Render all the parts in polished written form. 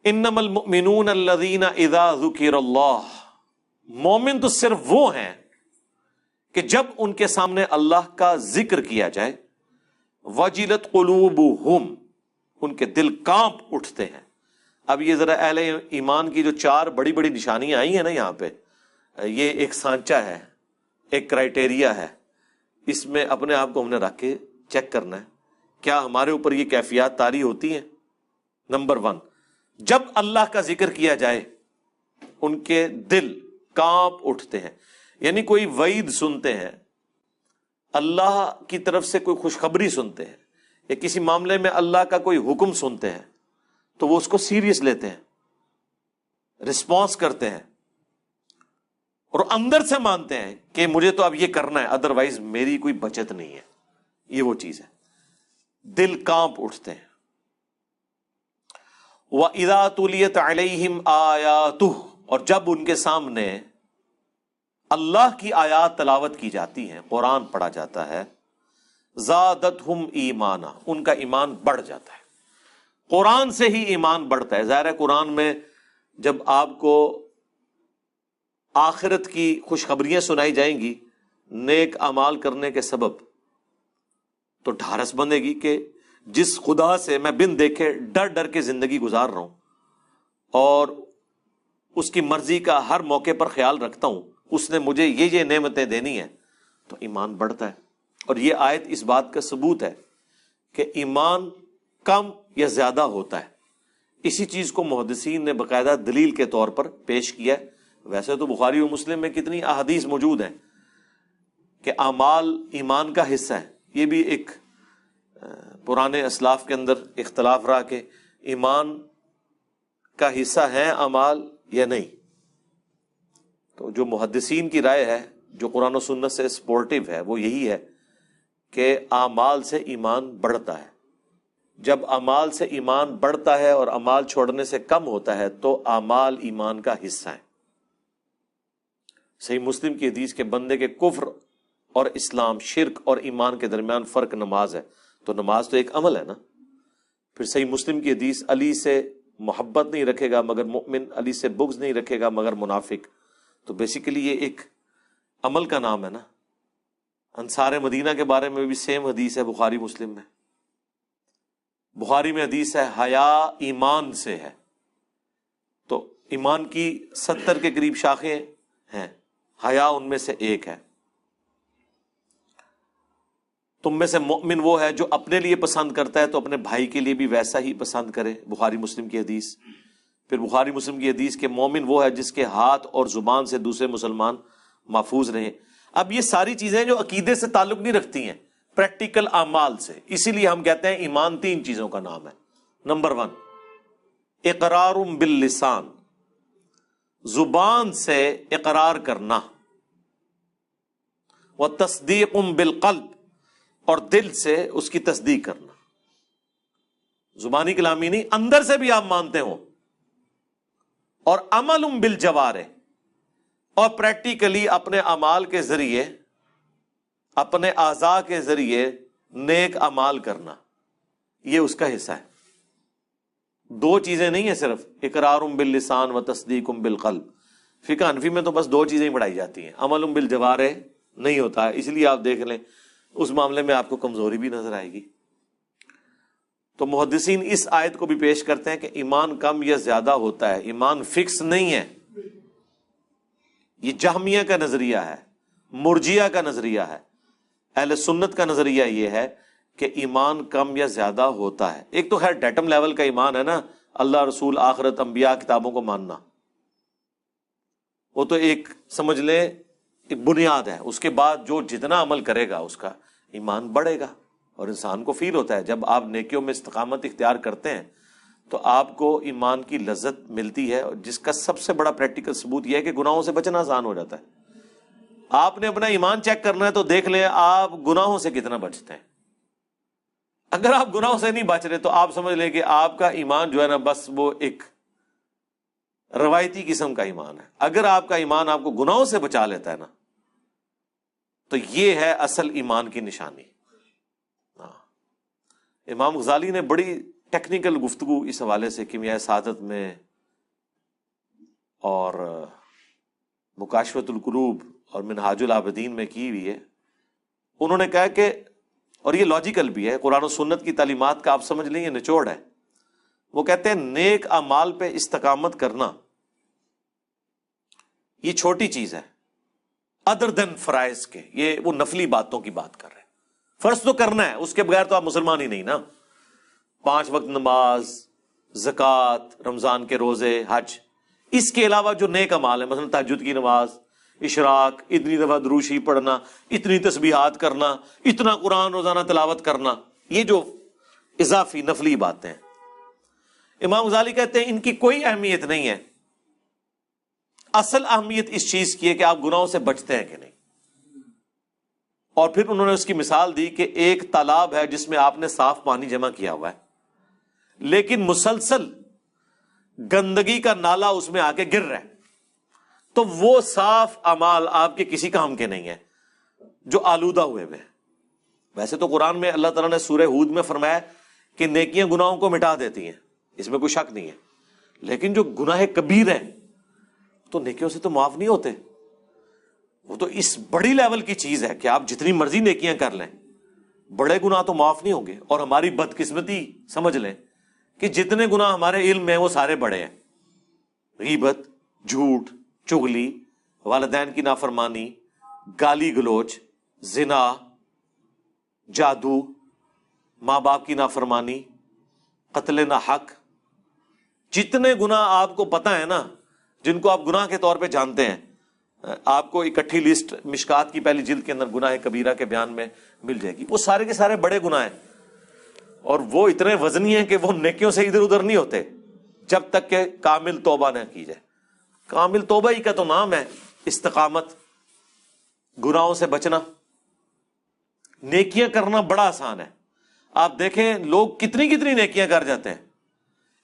انما المؤمنون الذین اذا ذکر اللہ، مومن تو صرف وہ ہیں کہ جب ان کے سامنے اللہ کا ذکر کیا جائے، وجلت قلوبہم، ان کے دل کانپ اٹھتے ہیں۔ اب یہ ذرا اہل ایمان کی جو 4 بڑی بڑی نشانیاں آئی ہیں نا یہاں پہ، یہ ایک سانچہ ہے، ایک کرائٹیریا ہے، اس میں اپنے آپ کو ہم نے رکھ کے چیک کرنا ہے کیا ہمارے اوپر یہ کیفیات طاری ہوتی ہیں۔ نمبر 1، جب اللہ کا ذکر کیا جائے ان کے دل کانپ اٹھتے ہیں، یعنی کوئی وعید سنتے ہیں، اللہ کی طرف سے کوئی خوشخبری سنتے ہیں، یا کسی معاملے میں اللہ کا کوئی حکم سنتے ہیں تو وہ اس کو سیریس لیتے ہیں، رسپانس کرتے ہیں، اور اندر سے مانتے ہیں کہ مجھے تو اب یہ کرنا ہے، ادروائز میری کوئی بچت نہیں ہے۔ یہ وہ چیز ہے، دل کانپ اٹھتے ہیں۔ وَإِذَا تُلِيَتْ عَلَيْهِمْ آيَاتُهُ، اور جب ان کے سامنے اللہ کی آیات تلاوت کی جاتی ہیں، قرآن پڑھا جاتا ہے، زَادَتْهُمْ ایمانا، ان کا ایمان بڑھ جاتا ہے۔ قرآن سے ہی ایمان بڑھتا ہے۔ ظاہر ہے قرآن میں جب آپ کو آخرت کی خوشخبریاں سنائی جائیں گی نیک اعمال کرنے کے سبب، تو ڈھارس بندے گی کہ جس خدا سے میں بن دیکھے ڈر ڈر کے زندگی گزار رہا ہوں اور اس کی مرضی کا ہر موقع پر خیال رکھتا ہوں، اس نے مجھے یہ نعمتیں دینی ہیں، تو ایمان بڑھتا ہے۔ اور یہ آیت اس بات کا ثبوت ہے کہ ایمان کم یا زیادہ ہوتا ہے۔ اسی چیز کو محدثین نے باقاعدہ دلیل کے طور پر پیش کیا ہے۔ ویسے تو بخاری و مسلم میں کتنی احادیث موجود ہیں کہ اعمال ایمان کا حصہ ہے۔ یہ بھی ایک پرانے اسلاف کے اندر اختلاف رہا کہ ایمان کا حصہ ہیں اعمال یا نہیں۔ تو جو محدثین کی رائے ہے، جو قرآن و سنت سے سپورٹیو ہے، وہ یہی ہے کہ اعمال سے ایمان بڑھتا ہے۔ جب اعمال سے ایمان بڑھتا ہے اور اعمال چھوڑنے سے کم ہوتا ہے تو اعمال ایمان کا حصہ ہے۔ صحیح مسلم کی حدیث کے بندے کے کفر اور اسلام، شرک اور ایمان کے درمیان فرق نماز ہے، تو نماز تو ایک عمل ہے نا۔ پھر صحیح مسلم کی حدیث علی سے محبت نہیں رکھے گا مگر مؤمن، علی سے بغض نہیں رکھے گا مگر منافق، تو بیسیکلی یہ ایک عمل کا نام ہے نا۔ انصار مدینہ کے بارے میں بھی سیم حدیث ہے بخاری مسلم میں۔ بخاری میں حدیث ہے حیا ایمان سے ہے، تو ایمان کی 70 کے قریب شاخیں ہیں، حیا ان میں سے ایک ہے۔ تم میں سے مومن وہ ہے جو اپنے لیے پسند کرتا ہے تو اپنے بھائی کے لیے بھی ویسا ہی پسند کرے، بخاری مسلم کی حدیث۔ پھر بخاری مسلم کی حدیث کہ مومن وہ ہے جس کے ہاتھ اور زبان سے دوسرے مسلمان محفوظ رہیں۔ اب یہ ساری چیزیں جو عقیدے سے تعلق نہیں رکھتی ہیں، پریکٹیکل اعمال سے، اسی لیے ہم کہتے ہیں ایمان 3 چیزوں کا نام ہے۔ نمبر 1، اقرار باللسان، زبان سے اقرار کرنا، وتصدیق بالقلب، اور دل سے اس کی تصدیق کرنا۔ زبانی کلامی نہیں، اندر سے بھی آپ مانتے ہو، اور عمل بالجوارح، اور پریکٹیکلی اپنے اعمال کے ذریعے، اپنے اعضاء کے ذریعے نیک اعمال کرنا، یہ اس کا حصہ ہے۔ 2 چیزیں نہیں ہیں صرف، اقرار باللسان و تصدیق بالقلب۔ فقہ حنفی میں تو بس 2 چیزیں ہی پڑھائی جاتی ہیں، عمل بالجوارح نہیں ہوتا ہے، اس لیے آپ دیکھ لیں اس معاملے میں آپ کو کمزوری بھی نظر آئے گی۔ تو محدثین اس آیت کو بھی پیش کرتے ہیں کہ ایمان کم یا زیادہ ہوتا ہے، ایمان فکس نہیں ہے۔ یہ جہمیہ کا نظریہ ہے، مرجیہ کا نظریہ ہے۔ اہل سنت کا نظریہ یہ ہے کہ ایمان کم یا زیادہ ہوتا ہے۔ ایک تو خیر ڈیٹم لیول کا ایمان ہے نا، اللہ، رسول، آخرت، انبیاء، کتابوں کو ماننا، وہ تو ایک سمجھ لیں ایک بنیاد ہے۔ اس کے بعد جو جتنا عمل کرے گا اس کا ایمان بڑھے گا، اور انسان کو فیل ہوتا ہے جب آپ نیکیوں میں استقامت اختیار کرتے ہیں تو آپ کو ایمان کی لذت ملتی ہے، اور جس کا سب سے بڑا پریکٹیکل ثبوت یہ ہے کہ گناہوں سے بچنا آسان ہو جاتا ہے۔ آپ نے اپنا ایمان چیک کرنا ہے تو دیکھ لیں آپ گناہوں سے کتنا بچتے ہیں۔ اگر آپ گناہوں سے نہیں بچ رہے تو آپ سمجھ لیں کہ آپ کا ایمان جو ہے نا بس وہ ایک روایتی قسم کا ایمان ہے۔ اگر آپ کا ایمان آپ کو گناہوں سے بچا لیتا ہے نا تو یہ ہے اصل ایمان کی نشانی۔ امام غزالی نے بڑی ٹیکنیکل گفتگو اس حوالے سے کیمیائے سعادت میں اور مکاشفۃ القلوب اور منہاج العابدین میں کی ہوئی ہے. انہوں نے کہا کہ، اور یہ لاجیکل بھی ہے، قرآن و سنت کی تعلیمات کا آپ سمجھ لیں یہ نچوڑ ہے. وہ کہتے ہیں نیک اعمال پہ استقامت کرنا یہ چھوٹی چیز ہے ادر دین فرائض کے. یہ وہ نفلی باتوں کی بات کر رہے ہیں. فرض تو کرنا ہے، اس کے بغیر تو آپ مسلمان ہی نہیں نا. 5 وقت نماز، زکوٰۃ، رمضان کے روزے، حج، اس کے علاوہ جو نیک اعمال ہیں، مثلا تہجد کی نماز، اشراق، اتنی دفعہ درود شریف پڑھنا، اتنی تسبیحات کرنا، اتنا قرآن روزانہ تلاوت کرنا، یہ جو اضافی نفلی باتیں ہیں، امام غزالی کہتے ہیں ان کی کوئی اہمیت نہیں ہے. اصل اہمیت اس چیز کی ہے کہ آپ گناہوں سے بچتے ہیں کہ نہیں. اور پھر انہوں نے اس کی مثال دی کہ ایک تالاب ہے جس میں آپ نے صاف پانی جمع کیا ہوا ہے، لیکن مسلسل گندگی کا نالا اس میں آ کے گر رہا ہے، تو وہ صاف اعمال آپ کے کسی کام کے نہیں ہیں جو آلودہ ہوئے ہوئے ہیں. ویسے تو قرآن میں اللہ تعالیٰ نے سورہ ہود میں فرمایا کہ نیکیاں گناہوں کو مٹا دیتی ہیں، اس میں کوئی شک نہیں ہے، لیکن جو گناہ کبیر ہیں تو نیکیوں سے تو معاف نہیں ہوتے. وہ تو اس بڑی لیول کی چیز ہے کہ آپ جتنی مرضی نیکیاں کر لیں، بڑے گناہ تو معاف نہیں ہوں گے. اور ہماری بدقسمتی سمجھ لیں کہ جتنے گناہ ہمارے علم میں وہ سارے بڑے ہیں. غیبت، جھوٹ، چغلی، والدین کی نافرمانی، گالی گلوچ، زنا، جادو، ماں باپ کی نافرمانی، قتل ناحق، جتنے گناہ آپ کو پتہ ہے نا، جن کو آپ گناہ کے طور پہ جانتے ہیں، آپ کو اکٹھی لسٹ مشکات کی پہلی جلد کے اندر گناہ کبیرہ کے بیان میں مل جائے گی. وہ سارے کے سارے بڑے گناہ ہیں، اور وہ اتنے وزنی ہیں کہ وہ نیکیوں سے ادھر ادھر نہیں ہوتے جب تک کہ کامل توبہ نہ کی جائے. کامل توبہ ہی کا تو نام ہے استقامت، گناہوں سے بچنا. نیکیاں کرنا بڑا آسان ہے. آپ دیکھیں لوگ کتنی کتنی نیکیاں کر جاتے ہیں،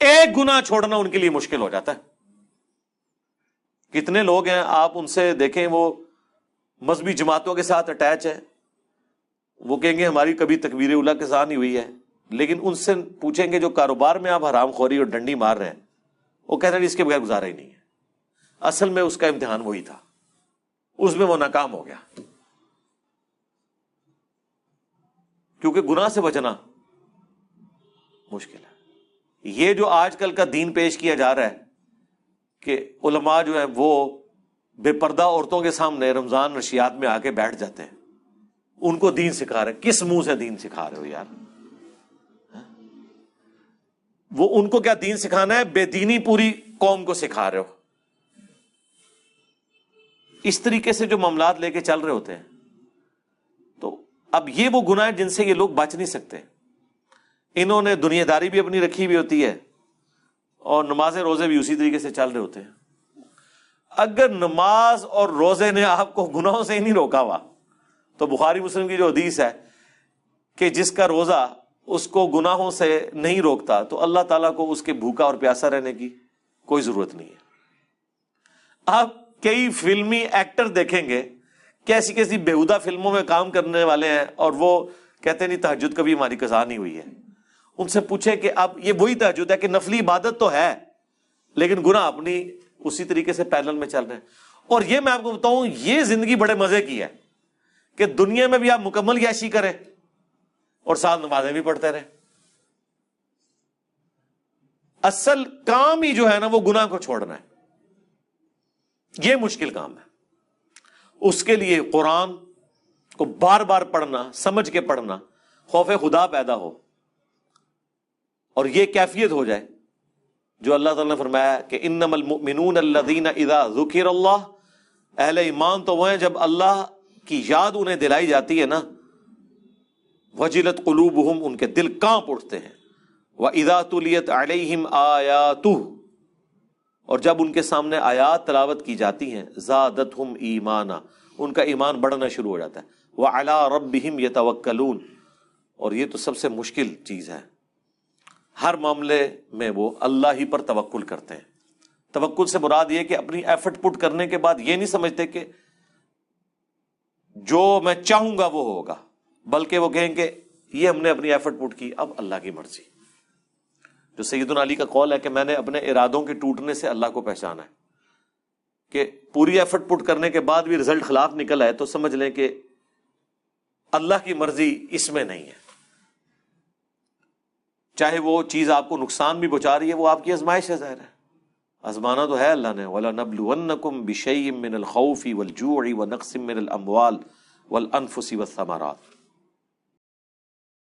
ایک گناہ چھوڑنا ان کے لیے مشکل ہو جاتا ہے. کتنے لوگ ہیں آپ ان سے دیکھیں، وہ مذہبی جماعتوں کے ساتھ اٹیچ ہے، وہ کہیں گے ہماری کبھی تکبیر اولیٰ کے ساتھ نہیں ہوئی ہے، لیکن ان سے پوچھیں گے جو کاروبار میں آپ حرام خوری اور ڈنڈی مار رہے ہیں، وہ کہتے ہیں اس کے بغیر گزارا ہی نہیں ہے. اصل میں اس کا امتحان وہی تھا، اس میں وہ ناکام ہو گیا. کیونکہ گناہ سے بچنا مشکل ہے. یہ جو آج کل کا دین پیش کیا جا رہا ہے کہ علماء جو ہیں وہ بے پردہ عورتوں کے سامنے رمضان نشیات میں آ کے بیٹھ جاتے ہیں، ان کو دین سکھا رہے ہیں. کس منہ سے دین سکھا رہے ہو یار؟ وہ ان کو کیا دین سکھانا ہے؟ بے دینی پوری قوم کو سکھا رہے ہو. اس طریقے سے جو معاملات لے کے چل رہے ہوتے ہیں، تو اب یہ وہ گناہ جن سے یہ لوگ بچ نہیں سکتے. انہوں نے دنیا داری بھی اپنی رکھی ہوئی ہوتی ہے اور نماز روزے بھی اسی طریقے سے چل رہے ہوتے ہیں. اگر نماز اور روزے نے آپ کو گناہوں سے ہی نہیں روکا ہوا تو بخاری مسلم کی جو حدیث ہے کہ جس کا روزہ اس کو گناہوں سے نہیں روکتا تو اللہ تعالیٰ کو اس کے بھوکا اور پیاسا رہنے کی کوئی ضرورت نہیں ہے. آپ کئی فلمی ایکٹر دیکھیں گے کیسی کیسی بیہودہ فلموں میں کام کرنے والے ہیں، اور وہ کہتے نہیں تہجد کبھی ہماری قضا نہیں ہوئی ہے. ان سے پوچھیں کہ اب یہ وہی تہجد ہے کہ نفلی عبادت تو ہے لیکن گناہ اپنی اسی طریقے سے پیرلل میں چل رہے ہیں. اور یہ میں آپ کو بتاؤں، یہ زندگی بڑے مزے کی ہے کہ دنیا میں بھی آپ مکمل عیاشی کریں اور ساتھ نمازیں بھی پڑھتے رہیں. اصل کام ہی جو ہے نا وہ گناہ کو چھوڑنا ہے. یہ مشکل کام ہے. اس کے لیے قرآن کو بار بار پڑھنا، سمجھ کے پڑھنا، خوف خدا پیدا ہو اور یہ کیفیت ہو جائے جو اللہ تعالیٰ نے فرمایا کہ انما المؤمنون الذین اذا ذکر اللہ، اہل ایمان تو وہ ہیں جب اللہ کی یاد انہیں دلائی جاتی ہے نا، وجلت قلوبہم، ان کے دل کانپ اٹھتے ہیں، وَإِذَا تُلِيَتْ عَلَيْهِمْ آیَاتُهُ، اور جب ان کے سامنے آیات تلاوت کی جاتی ہیں، زادتہم ایمانا، ان کا ایمان بڑھنا شروع ہو جاتا ہے. وَعَلَىٰ رَبِّهِمْ يَتَوَكَّلُونَ، اور یہ تو سب سے مشکل چیز ہے. ہر معاملے میں وہ اللہ ہی پر توکل کرتے ہیں. توکل سے مراد یہ کہ اپنی ایفرٹ پٹ کرنے کے بعد یہ نہیں سمجھتے کہ جو میں چاہوں گا وہ ہوگا، بلکہ وہ کہیں کہ یہ ہم نے اپنی ایفرٹ پٹ کی، اب اللہ کی مرضی. جو سیدنا علی کا قول ہے کہ میں نے اپنے ارادوں کے ٹوٹنے سے اللہ کو پہچانا ہے، کہ پوری ایفرٹ پٹ کرنے کے بعد بھی رزلٹ خلاف نکل آئے تو سمجھ لیں کہ اللہ کی مرضی اس میں نہیں ہے، چاہے وہ چیز آپ کو نقصان بھی پہنچا رہی ہے، وہ آپ کی آزمائش ہے، ظاہر ہے آزمانا تو ہے اللہ نے۔ وَلَنَبْلُوَنَّكُمْ بِشَيْءٍ مِّنَ الْخَوْفِ وَالْجُوعِ وَنَقْصٍ مِّنَ الْأَمْوَالِ وَالْأَنفُسِ وَالثَّمَرَاتِ۔